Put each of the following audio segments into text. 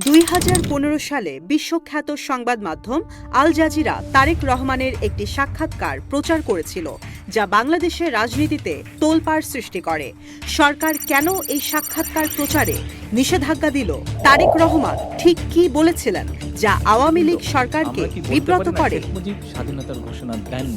2015 সালে বিশ্বখ্যাত সংবাদ মাধ্যম আল জাজিরা তারেক রহমানের একটি সাক্ষাৎকার প্রচার করেছিল, যা বাংলাদেশের রাজনীতিতে তোলপাড় সৃষ্টি করে। সরকার কেন এই সাক্ষাৎকার প্রচারে নিষেধাজ্ঞা দিল? তারেক রহমান ঠিক কী বলেছিলেন যা আওয়ামী লীগ সরকারকে বিব্রত করে? স্বাধীনতার ঘোষণা দেন।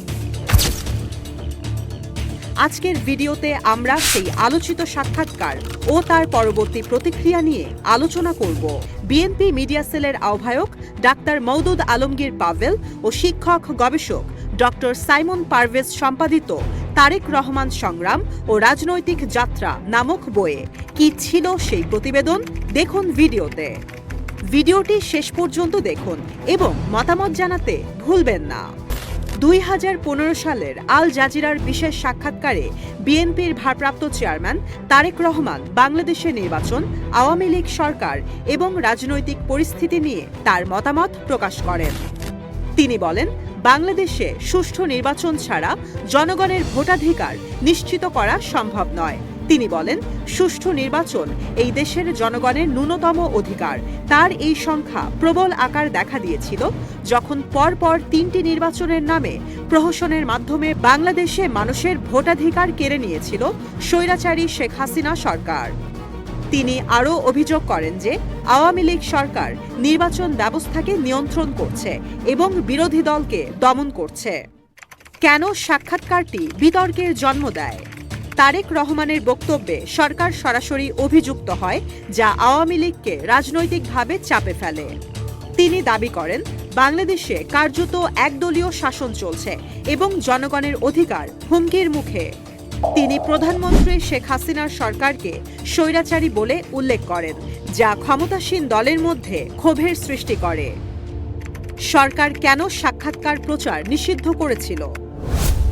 আজকের ভিডিওতে আমরা সেই আলোচিত সাক্ষাৎকার ও তার পরবর্তী প্রতিক্রিয়া নিয়ে আলোচনা করব। বিএনপি মিডিয়া সেলের আহ্বায়ক ডাক্তার মওদুদ আলমগীর পাভেল ও শিক্ষক গবেষক ডক্টর সাইমন পারভেজ সম্পাদিত তারেক রহমান সংগ্রাম ও রাজনৈতিক যাত্রা নামক বইয়ে কি ছিল সেই প্রতিবেদন দেখুন ভিডিওতে। ভিডিওটি শেষ পর্যন্ত দেখুন এবং মতামত জানাতে ভুলবেন না। 2015 সালের আল জাজিরার বিশেষ সাক্ষাৎকারে বিএনপির ভারপ্রাপ্ত চেয়ারম্যান তারেক রহমান বাংলাদেশের নির্বাচন, আওয়ামী লীগ সরকার এবং রাজনৈতিক পরিস্থিতি নিয়ে তার মতামত প্রকাশ করেন। তিনি বলেন, বাংলাদেশে সুষ্ঠু নির্বাচন ছাড়া জনগণের ভোটাধিকার নিশ্চিত করা সম্ভব নয়। তিনি বলেন, সুষ্ঠু নির্বাচন এই দেশের জনগণের ন্যূনতম অধিকার। তার এই সংখ্যা প্রবল আকার দেখা দিয়েছিল যখন পরপর 3টি নির্বাচনের নামে প্রহসনের মাধ্যমে বাংলাদেশে মানুষের ভোটাধিকার কেড়ে নিয়েছিল স্বৈরাচারী শেখ হাসিনা সরকার। তিনি আরও অভিযোগ করেন যে আওয়ামী লীগ সরকার নির্বাচন ব্যবস্থাকে নিয়ন্ত্রণ করছে এবং বিরোধী দলকে দমন করছে। কেন সাক্ষাৎকারটি বিতর্কের জন্ম দেয়? তারেক রহমানের বক্তব্যে সরকার সরাসরি অভিযুক্ত হয়, যা আওয়ামী লীগকে রাজনৈতিকভাবে চাপে ফেলে। তিনি দাবি করেন, বাংলাদেশে কার্যত একদলীয় শাসন চলছে এবং জনগণের অধিকার হুমকির মুখে। তিনি প্রধানমন্ত্রী শেখ হাসিনার সরকারকে স্বৈরাচারী বলে উল্লেখ করেন, যা ক্ষমতাসীন দলের মধ্যে ক্ষোভের সৃষ্টি করে। সরকার কেন সাক্ষাৎকার প্রচার নিষিদ্ধ করেছিল?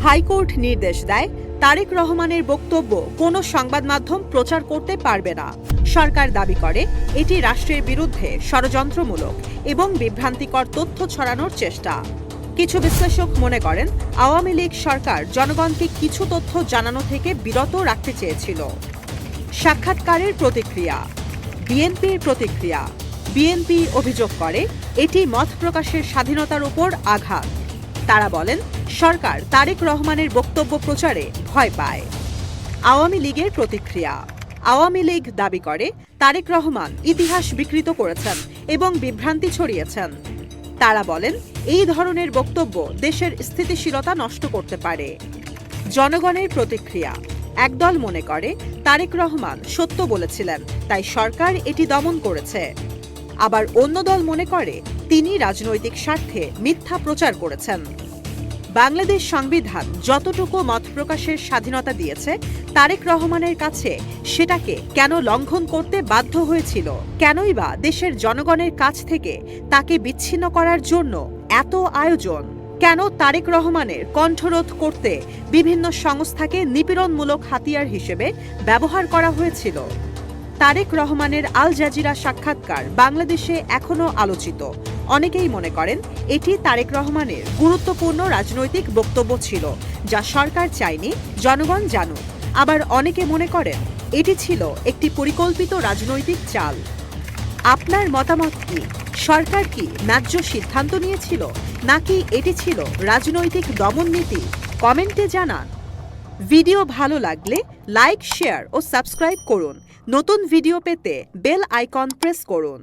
হাইকোর্ট নির্দেশ দেয়, তারেক রহমানের বক্তব্য কোনো সংবাদ মাধ্যম প্রচার করতে পারবে না। সরকার দাবি করে এটি রাষ্ট্রের বিরুদ্ধে ষড়যন্ত্রমূলক এবং বিভ্রান্তিকর তথ্য ছড়ানোর চেষ্টা। কিছু বিশ্লেষক মনে করেন, আওয়ামী লীগ সরকার জনগণকে কিছু তথ্য জানানো থেকে বিরত রাখতে চেয়েছিল। সাক্ষাৎকারের প্রতিক্রিয়া। বিএনপির প্রতিক্রিয়া। বিএনপি অভিযোগ করে এটি মত প্রকাশের স্বাধীনতার উপর আঘাত। তারা বলেন, সরকার তারেক রহমানের বক্তব্য প্রচারে ভয় পায়। আওয়ামী লীগের প্রতিক্রিয়া। আওয়ামী লীগ দাবি করে তারেক রহমান ইতিহাস বিকৃত করেছেন এবং বিভ্রান্তি ছড়িয়েছেন। তারা বলেন, এই ধরনের বক্তব্য দেশের স্থিতিশীলতা নষ্ট করতে পারে। জনগণের প্রতিক্রিয়া। একদল মনে করে তারেক রহমান সত্য বলেছিলেন, তাই সরকার এটি দমন করেছে। আবার অন্য দল মনে করে তিনি রাজনৈতিক স্বার্থে মিথ্যা প্রচার করেছেন। বাংলাদেশ সংবিধান যতটুকু মত প্রকাশের স্বাধীনতা দিয়েছে, তারেক রহমানের কাছে সেটাকে কেন লঙ্ঘন করতে বাধ্য হয়েছিল? কেনই বা দেশের জনগণের কাছ থেকে তাকে বিচ্ছিন্ন করার জন্য এত আয়োজন? কেন তারেক রহমানের কণ্ঠরোধ করতে বিভিন্ন সংস্থাকে নিপীড়নমূলক হাতিয়ার হিসেবে ব্যবহার করা হয়েছিল? তারেক রহমানের আল জাজিরা সাক্ষাৎকার বাংলাদেশে এখনও আলোচিত। অনেকেই মনে করেন এটি তারেক রহমানের গুরুত্বপূর্ণ রাজনৈতিক বক্তব্য ছিল, যা সরকার চায়নি জনগণ জানুক। আবার অনেকে মনে করেন এটি ছিল একটি পরিকল্পিত রাজনৈতিক চাল। আপনার মতামত কি? সরকার কি ন্যায্য সিদ্ধান্ত নিয়েছিল, নাকি এটি ছিল রাজনৈতিক দমননীতি? কমেন্টে জানান। ভিডিও ভালো লাগলে লাইক, শেয়ার ও সাবস্ক্রাইব করুন। নতুন ভিডিও পেতে বেল আইকন প্রেস করুন।